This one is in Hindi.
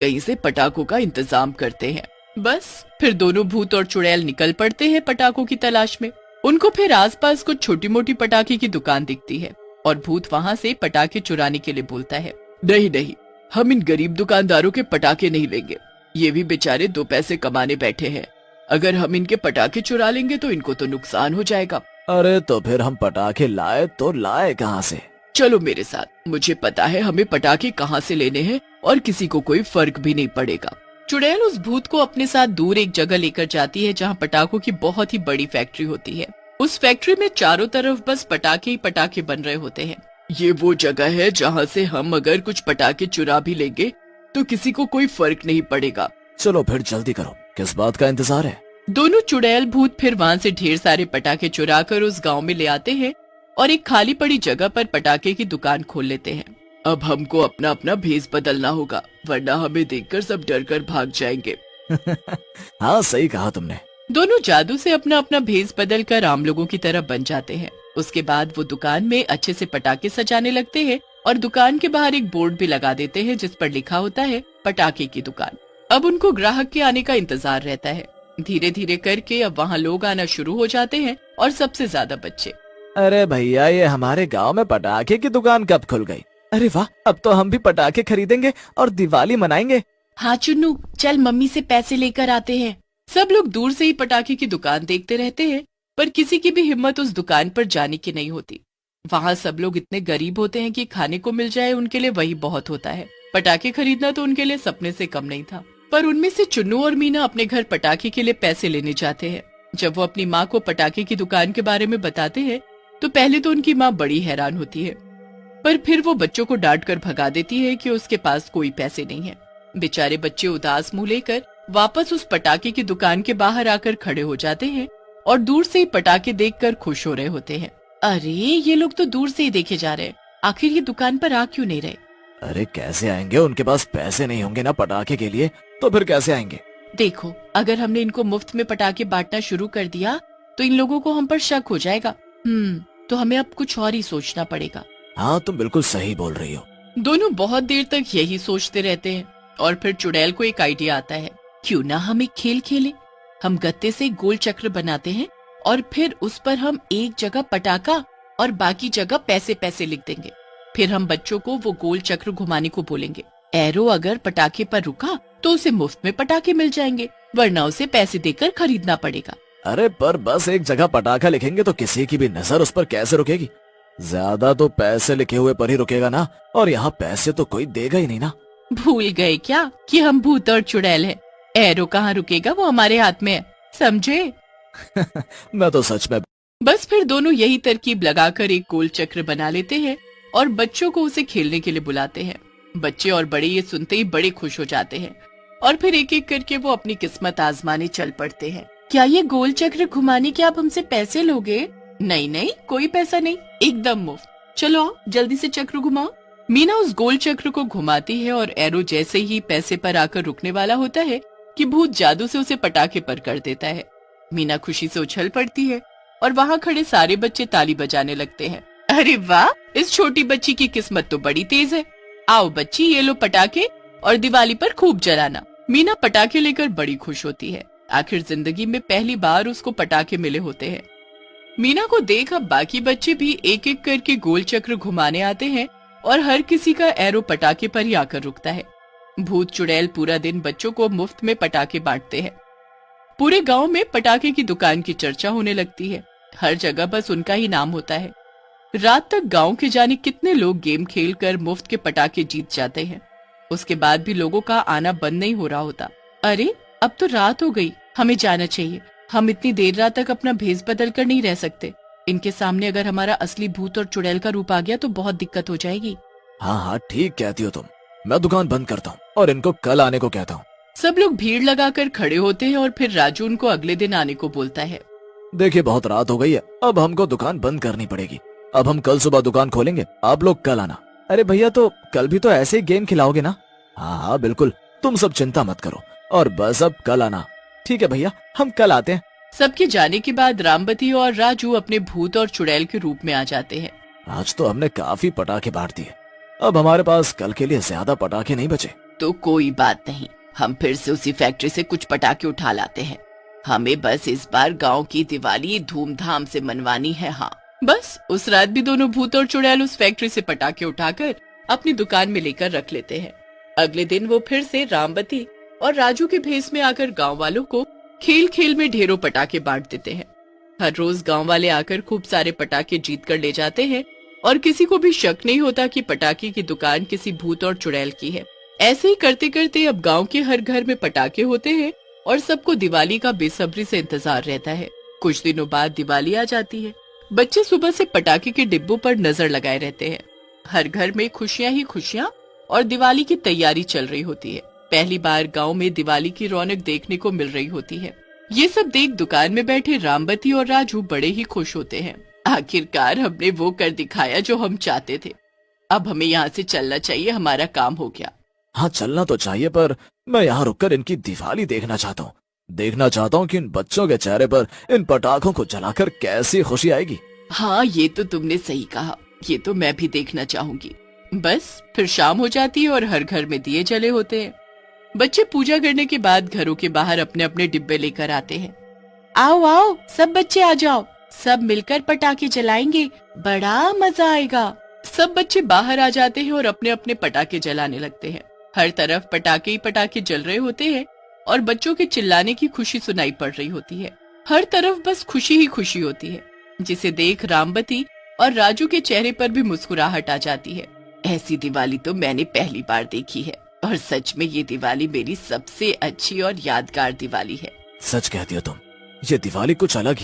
कहीं से पटाखों का इंतजाम करते हैं। बस फिर दोनों भूत और चुड़ैल निकल पड़ते हैं पटाखों की तलाश में। उनको फिर आसपास कुछ छोटी मोटी पटाखे की दुकान दिखती है और भूत वहाँ से पटाखे चुराने के लिए बोलता है, नहीं नहीं, हम इन गरीब दुकानदारों के पटाखे नहीं लेंगे। ये भी बेचारे 2 पैसे कमाने बैठे हैं। अगर हम इनके पटाखे चुरा लेंगे तो इनको तो नुकसान हो जाएगा। अरे तो फिर हम पटाखे लाए तो लाए कहाँ से? चलो मेरे साथ, मुझे पता है हमें पटाखे कहाँ से लेने हैं और किसी को कोई फर्क भी नहीं पड़ेगा। चुड़ैल उस भूत को अपने साथ दूर एक जगह लेकर जाती है जहाँ पटाखों की बहुत ही बड़ी फैक्ट्री होती है। उस फैक्ट्री में चारों तरफ बस पटाखे ही पटाखे बन रहे होते हैं। ये वो जगह है जहाँ से हम अगर कुछ पटाखे चुरा भी लेंगे तो किसी को कोई फर्क नहीं पड़ेगा। चलो फिर जल्दी करो, किस बात का इंतजार है? दोनों चुड़ैल भूत फिर वहाँ से ढेर सारे पटाखे चुरा कर उस गाँव में ले आते हैं और एक खाली पड़ी जगह पर पटाखे की दुकान खोल लेते हैं। अब हमको अपना अपना भेष बदलना होगा, वरना हमें देखकर सब डर कर भाग जाएंगे। हाँ सही कहा तुमने। दोनों जादू से अपना अपना भेष बदल कर आम लोगों की तरह बन जाते हैं। उसके बाद वो दुकान में अच्छे से पटाखे सजाने लगते हैं और दुकान के बाहर एक बोर्ड भी लगा देते हैं जिस पर लिखा होता है पटाखे की दुकान। अब उनको ग्राहक के आने का इंतजार रहता है। धीरे धीरे करके अब वहाँ लोग आना शुरू हो जाते हैं और सबसे ज्यादा बच्चे। अरे भैया, ये हमारे गांव में पटाखे की दुकान कब खुल गई? अरे वाह, अब तो हम भी पटाखे खरीदेंगे और दिवाली मनाएंगे। हाँ चुन्नू, चल मम्मी से पैसे लेकर आते हैं। सब लोग दूर से ही पटाखे की दुकान देखते रहते हैं, पर किसी की भी हिम्मत उस दुकान पर जाने की नहीं होती। वहाँ सब लोग इतने गरीब होते हैं कि खाने को मिल जाए उनके लिए वही बहुत होता है। पटाखे खरीदना तो उनके लिए सपने से कम नहीं था। पर उनमें से चुन्नू और मीना अपने घर पटाखे के लिए पैसे लेने जाते हैं। जब वो अपनी माँ को पटाखे की दुकान के बारे में बताते हैं तो पहले तो उनकी माँ बड़ी हैरान होती है, पर फिर वो बच्चों को डांट कर भगा देती है कि उसके पास कोई पैसे नहीं है। बेचारे बच्चे उदास मुंह लेकर वापस उस पटाखे की दुकान के बाहर आकर खड़े हो जाते हैं और दूर से ही पटाखे देखकर खुश हो रहे होते हैं। अरे ये लोग तो दूर से ही देखे जा रहे हैं, आखिर ये दुकान पर आ क्यों नहीं रहे? अरे कैसे आएंगे, उनके पास पैसे नहीं होंगे ना पटाखे के लिए, तो फिर कैसे आएंगे? देखो, अगर हमने इनको मुफ्त में पटाखे बांटना शुरू कर दिया तो इन लोगों को हम पर शक हो जाएगा। तो हमें अब कुछ और ही सोचना पड़ेगा। हाँ तुम बिल्कुल सही बोल रही हो। दोनों बहुत देर तक यही सोचते रहते हैं और फिर चुड़ैल को एक आइडिया आता है, क्यों ना हम एक खेल खेलें। हम गत्ते से गोल चक्र बनाते हैं और फिर उस पर हम एक जगह पटाखा और बाकी जगह पैसे पैसे लिख देंगे। फिर हम बच्चों को वो गोल चक्र घुमाने को बोलेंगे। एरो अगर पटाखे पर रुका तो उसे मुफ्त में पटाखे मिल जाएंगे, वरना उसे पैसे देकर खरीदना पड़ेगा। अरे पर बस एक जगह पटाखा लिखेंगे तो किसी की भी नजर उस पर कैसे रुकेगी? ज्यादा तो पैसे लिखे हुए पर ही रुकेगा ना, और यहाँ पैसे तो कोई देगा ही नहीं ना। भूल गए क्या कि हम भूत और चुड़ैल हैं? एरो कहाँ रुकेगा, वो हमारे हाथ में है, समझे? मैं तो सच में। बस फिर दोनों यही तरकीब लगाकर एक गोल चक्र बना लेते हैं और बच्चों को उसे खेलने के लिए बुलाते हैं। बच्चे और बड़े ये सुनते ही बड़े खुश हो जाते हैं और फिर एक एक करके वो अपनी किस्मत आजमाने चल पड़ते हैं। क्या ये गोल चक्र घुमाने के आप हमसे पैसे लोगे? नहीं नहीं, कोई पैसा नहीं, एकदम मुफ्त। चलो आओ, जल्दी से चक्र घुमाओ। मीना उस गोल चक्र को घुमाती है और एरो जैसे ही पैसे पर आकर रुकने वाला होता है कि भूत जादू से उसे पटाखे पर कर देता है। मीना खुशी से उछल पड़ती है और वहाँ खड़े सारे बच्चे ताली बजाने लगते हैं। अरे वाह, इस छोटी बच्ची की किस्मत तो बड़ी तेज है। आओ बच्ची, ये लो पटाखे और दिवाली पर खूब जलाना। मीना पटाखे लेकर बड़ी खुश होती है। आखिर जिंदगी में पहली बार उसको पटाखे मिले होते हैं। मीना को देख अब बाकी बच्चे भी एक एक करके गोल चक्र घुमाने आते हैं और हर किसी का एरो पटाखे पर ही आकर रुकता है। भूत चुड़ैल पूरा दिन बच्चों को मुफ्त में पटाखे बांटते हैं। पूरे गांव में पटाखे की दुकान की चर्चा होने लगती है। हर जगह बस उनका ही नाम होता है। रात तक गांव के जाने कितने लोग गेम खेलकर मुफ्त के पटाखे जीत जाते हैं। उसके बाद भी लोगों का आना बंद नहीं हो रहा होता। अरे अब तो रात हो गई, हमें जाना चाहिए। हम इतनी देर रात तक अपना भेष बदल कर नहीं रह सकते। इनके सामने अगर हमारा असली भूत और चुड़ैल का रूप आ गया तो बहुत दिक्कत हो जाएगी। हाँ हाँ ठीक कहती हो तुम। मैं दुकान बंद करता हूँ और इनको कल आने को कहता हूँ। सब लोग भीड़ लगाकर खड़े होते हैं और फिर राजू उनको अगले दिन आने को बोलता है। देखिए बहुत रात हो गई है, अब हमको दुकान बंद करनी पड़ेगी। अब हम कल सुबह दुकान खोलेंगे, आप लोग कल आना। अरे भैया, तो कल भी तो ऐसे ही गेम खिलाओगे ना? हाँ हाँ बिल्कुल, तुम सब चिंता मत करो और बस अब कल आना। ठीक है भैया, हम कल आते हैं। सबके जाने के बाद रामबती और राजू अपने भूत और चुड़ैल के रूप में आ जाते हैं। आज तो हमने काफी पटाखे बांट दिए, अब हमारे पास कल के लिए ज्यादा पटाखे नहीं बचे। तो कोई बात नहीं, हम फिर से उसी फैक्ट्री से कुछ पटाखे उठा लाते हैं। हमें बस इस बार गांव की दिवाली धूमधाम से मनवानी है। हाँ, बस उस रात भी दोनों भूत और चुड़ैल उस फैक्ट्री से पटाखे उठाकर अपनी दुकान में लेकर रख लेते हैं। अगले दिन वो फिर से रामबती और राजू के भेष में आकर गांव वालों को खेल खेल में ढेरों पटाखे बांट देते हैं। हर रोज गांव वाले आकर खूब सारे पटाखे जीत कर ले जाते हैं और किसी को भी शक नहीं होता कि पटाखे की दुकान किसी भूत और चुड़ैल की है। ऐसे ही करते करते अब गांव के हर घर में पटाखे होते हैं और सबको दिवाली का बेसब्री से इंतजार रहता है। कुछ दिनों बाद दिवाली आ जाती है। बच्चे सुबह से पटाखे के डिब्बों पर नजर लगाए रहते हैं। हर घर में खुशियां ही खुशियां और दिवाली की तैयारी चल रही होती है। पहली बार गांव में दिवाली की रौनक देखने को मिल रही होती है। ये सब देख दुकान में बैठे रामबती और राजू बड़े ही खुश होते हैं। आखिरकार हमने वो कर दिखाया जो हम चाहते थे। अब हमें यहाँ से चलना चाहिए, हमारा काम हो गया। हाँ, चलना तो चाहिए, पर मैं यहाँ रुककर इनकी दिवाली देखना चाहता हूँ। देखना चाहता हूँ कि इन बच्चों के चेहरे पर इन पटाखों को जलाकर कैसी खुशी आएगी। हाँ, ये तो तुमने सही कहा, ये तो मैं भी देखना चाहूंगी। बस फिर शाम हो जाती है और हर घर में दिए जले होते हैं। बच्चे पूजा करने के बाद घरों के बाहर अपने अपने डिब्बे लेकर आते हैं। आओ आओ, सब बच्चे आ जाओ, सब मिलकर पटाखे जलाएंगे, बड़ा मजा आएगा। सब बच्चे बाहर आ जाते हैं और अपने अपने पटाखे जलाने लगते हैं। हर तरफ पटाखे ही पटाखे जल रहे होते हैं और बच्चों के चिल्लाने की खुशी सुनाई पड़ रही होती है। हर तरफ बस खुशी ही खुशी होती है, जिसे देख रामबती और राजू के चेहरे पर भी मुस्कुराहट आ जाती है। ऐसी दिवाली तो मैंने पहली बार देखी है और सच में ये दिवाली मेरी सबसे अच्छी और यादगार दिवाली है। सच कहती हो तुम, ये दिवाली कुछ अलग ही है।